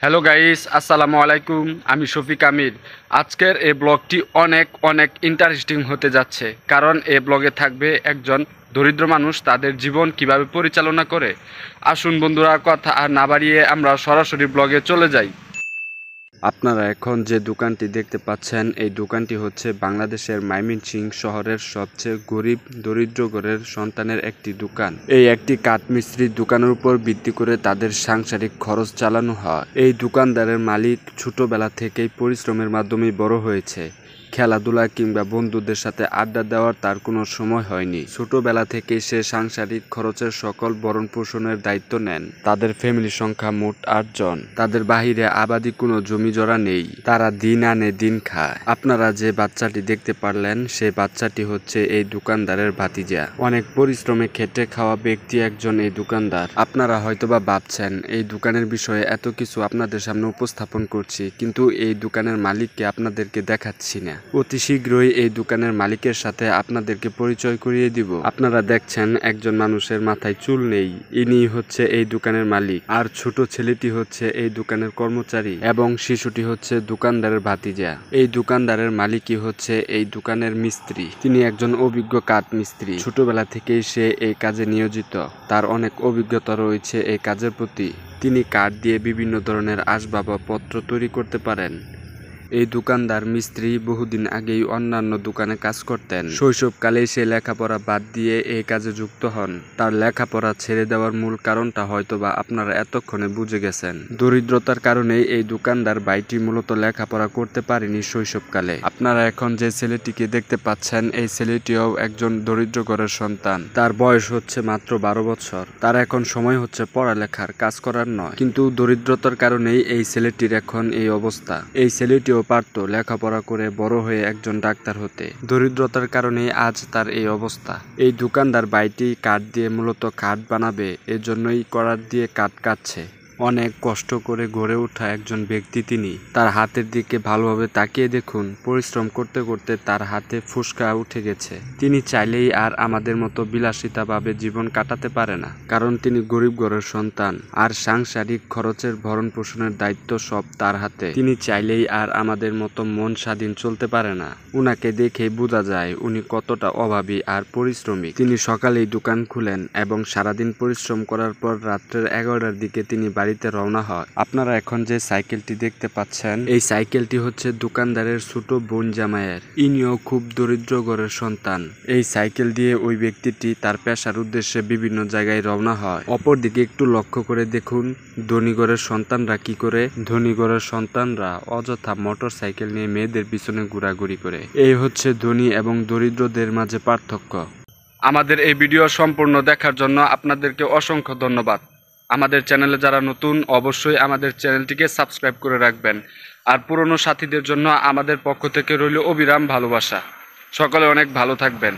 Hello guys, আসসালামু আলাইকুম। আমি শফিক আমির। আজকের এই ব্লগটি অনেক ইন্টারেস্টিং হতে যাচ্ছে, কারণ এই ব্লগে থাকবে একজন দরিদ্র মানুষ তাদের জীবন কিভাবে পরিচালনা করে। আসুন বন্ধুরা, কথা আর না বাড়িয়ে আমরা সরাসরি ব্লগে চলে যাই। আপনারা এখন যে দোকানটি দেখতে পাচ্ছেন, এই দোকানটি হচ্ছে বাংলাদেশের ময়মনসিংহ শহরের সবচেয়ে গরিব দরিদ্র ঘরের সন্তানের একটি দোকান। এই একটি কাঠমিস্ত্রির দোকানের উপর ভিত্তি করে তাদের সাংসারিক খরচ চালানো হয়। এই দোকানদারের মালিক ছোটবেলা থেকেই পরিশ্রমের মাধ্যমে বড় হয়েছে। খেলাধুলা কিংবা বন্ধুদের সাথে আড্ডা দেওয়ার তার কোনো সময় হয়নি। ছোটবেলা থেকেই সে সাংসারিক খরচের সকল ভরণ পোষণের দায়িত্ব নেন। তাদের ফ্যামিলির সংখ্যা মোট 8 জন। তাদের বাহিরে আবাদি কোনো জমি জরা নেই। তারা দিন আনে দিন খায়। আপনারা যে বাচ্চাটি দেখতে পারলেন, সেই বাচ্চাটি হচ্ছে এই দোকানদারের ভাতিজা। অনেক পরিশ্রমে খেটে খাওয়া ব্যক্তি একজন এই দোকানদার। আপনারা হয়তোবা ভাবছেন এই দোকানের বিষয়ে এত কিছু আপনাদের সামনে উপস্থাপন করছি, কিন্তু এই দোকানের মালিককে আপনাদেরকে দেখাচ্ছি না। অতি শীঘ্রই এই দোকানের মালিকের সাথে আপনাদেরকে পরিচয় করিয়ে দিব। আপনারা দেখছেন একজন মানুষের মাথায় চুল নেই, ইনি হচ্ছে এই দোকানের মালিক। আর ছোট ছেলেটি হচ্ছে এই দোকানের কর্মচারী এবং শিশুটি হচ্ছে দোকানদারের ভাতিজা। এই দোকানদারের মালিকই হচ্ছে এই দোকানের মিস্ত্রি। তিনি একজন অভিজ্ঞ কাঠ মিস্ত্রি। ছোটবেলা থেকেই সে এই কাজে নিয়োজিত। তার অনেক অভিজ্ঞতা রয়েছে এই কাজের প্রতি। তিনি কাঠ দিয়ে বিভিন্ন ধরনের আসবাবপত্র তৈরি করতে পারেন। এই দোকানদার মিস্ত্রি বহুদিন আগেই অন্যান্য দোকানে কাজ করতেন। শৈশবকালেই সে লেখাপড়া বাদ দিয়ে এই কাজে যুক্ত হন। তার লেখাপড়া ছেড়ে দেওয়ার মূল কারণটা হয়তোবা আপনারা এতক্ষণে বুঝে গেছেন। দরিদ্রতার কারণেই এই দোকানদার ভাইটি মূলত লেখাপড়া করতে পারেনি শৈশবকালে। আপনারা এখন যে ছেলেটিকে দেখতে পাচ্ছেন, এই ছেলেটিও একজন দরিদ্র ঘরের সন্তান। তার বয়স হচ্ছে মাত্র 12 বছর। তার এখন সময় হচ্ছে পড়ালেখার, কাজ করার নয়। কিন্তু দরিদ্রতার কারণেই এই ছেলেটির এখন এই অবস্থা। এই ছেলেটিও পারত লেখাপড়া করে বড় হয়ে একজন ডাক্তার হতে। দরিদ্রতার কারণে আজ তার এই অবস্থা। এই দোকানদার ভাইটি কাঠ দিয়ে মূলত কাঠ বানাবে, এজন্যই করাত দিয়ে কাঠ কাটছে। অনেক কষ্ট করে গড়ে ওঠা একজন ব্যক্তি তিনি। তার হাতের দিকে ভালোভাবে তাকিয়ে দেখুন, পরিশ্রম করতে করতে তার হাতে ফুসকা উঠে গেছে। তিনি চাইলেই আর আমাদের মতো বিলাসিতাভাবে জীবন কাটাতে পারে না, কারণ তিনি গরিব ঘরের সন্তান। আর সাংসারিক খরচের ভরণ পোষণের দায়িত্ব সব তার হাতে। তিনি চাইলেই আর আমাদের মতো মন স্বাধীন চলতে পারে না। উনাকে দেখেই বোঝা যায় উনি কতটা অভাবী আর পরিশ্রমী। তিনি সকালেই দোকান খুলেন এবং সারাদিন পরিশ্রম করার পর রাত্রের 11টার দিকে তিনি বাড়িতে রওনা হয়। আপনারা এখন যে সাইকেলটি দেখতে পাচ্ছেন, এই সাইকেলটি হচ্ছে দোকানদারের ছোট বোন জামাইয়ের। ইনিও খুব দরিদ্র ঘরের সন্তান। এই সাইকেল দিয়ে ওই ব্যক্তিটি তার পেশার উদ্দেশ্যে বিভিন্ন জায়গায় রওনা হয়। অপরদিকে একটু লক্ষ্য করে দেখুন, ধনী ঘরের সন্তানরা কি করে। ধনী ঘরের সন্তানরা অযথা মোটর সাইকেল নিয়ে মেয়েদের পিছনে ঘোরাঘুরি করে। এই হচ্ছে ধনী এবং দরিদ্রদের মাঝে পার্থক্য। আমাদের এই ভিডিও সম্পূর্ণ দেখার জন্য আপনাদেরকে অসংখ্য ধন্যবাদ। আমাদের চ্যানেলে যারা নতুন, অবশ্যই আমাদের চ্যানেলটিকে সাবস্ক্রাইব করে রাখবেন। আর পুরনো সাথীদের জন্য আমাদের পক্ষ থেকে রইল অবিরাম ভালোবাসা। সকলে অনেক ভালো থাকবেন।